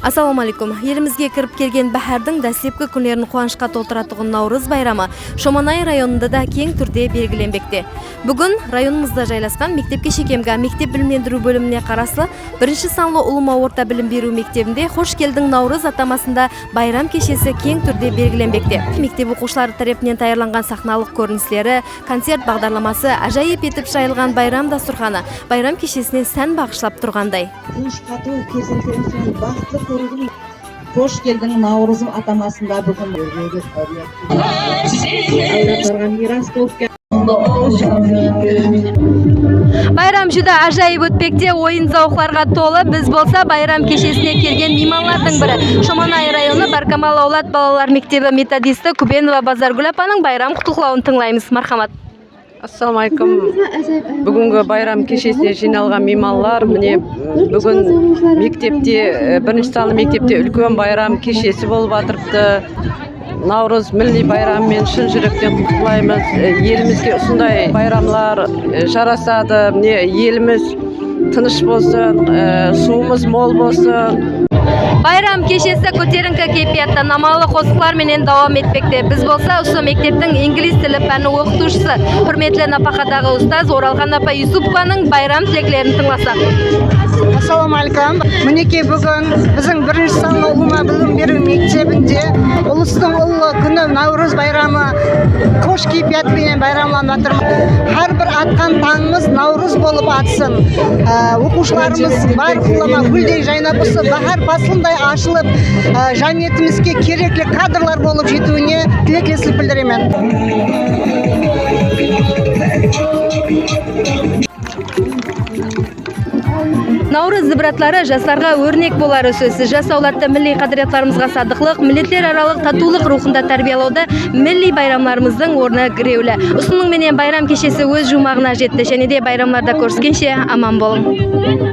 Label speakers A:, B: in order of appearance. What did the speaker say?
A: Assalamu алейкум. Елімізге кіріп келген бәһәрдің дәсепкі күндерін қуанышқа толтыратұғын Наурыз байрамы Шоманай районында да кең түрде белгіленбекте. Бүгін районымызда жайласқан мектепке шекемге мектеп білімдендіру бөліміне қарасты 1-ші санлы Улыма орта білім беру мектебінде «Хош келдің Наурыз» атамасында байрам кешесі кең түрде белгіленбекте. Мектеп оқушылары тарапынан таярланған сахналық көріністері, концерт бағдарламасы, ажайып етіп жайылған байрам дастурханы байрам кешесіне сән бағышлап тұрғандай.
B: Хош келдің Наурызым атамасында бүгін
A: Байрам жүдә ажайып өтпекте, ойын зауқларға толы. Біз болса байрам кешесіне келген мейманлардың бірі. Шоманай районы Баркамал аулат балалар мектебі методисті Күбенова Базаргүл апаның байрам құттықтауын тыңлаймыз. Мархамат.
C: Ассаламу алейкум. Бүгінгі байрам кешесіне жиналған меймандар, міне бүгін мектепте, 1-ші санлы мектепте үлкен байрам кешесі болып атырыпты. Наурыз милли байраммен шын жүректен құттықтаймыз. Елімізге осындай байрамлар жарасады. Міне еліміз тыныш болсын, суымыз мол болсын.
A: Байрам кешесі көтеріңкі кейпиятта намалы қосықлар менен давам етпекте. Біз болса осы мектептің инглиз тілі пәні оқытушысы, құрметлі Напақадағы ұстаз Оралхан апа Юсупованың байрам тілеклерін тыңласақ.
D: Ассаламу алейкум. Мінекей бүгін біздің 1-ші санлы Улыма білім беру мектебінде ұлыстың ұлы күні Наурыз байрамы қош кейпиятпенен байрамланып жатыр. Әрбір атқан таңымыз Наурыз болып атсын. Оқушыларымыз барлығына гүлдей жайнап өсіп, бахар фасылындай ашылып, жәмиетімізге керекті кадрлар болып жетуіне тілектестік білдіремін.
A: Наурыз зібратлары жастарға өрнек болары сөзсіз. Жас аулатты милли қадіретларымызға садықлық, миллетлер аралық татулық рухында тәрбиялауда милли байрамларымыздың орны кіреулі. Ұсының менен байрам кешесі өз жұмағына жетті. Және де байрамларда көріскенше аман болың.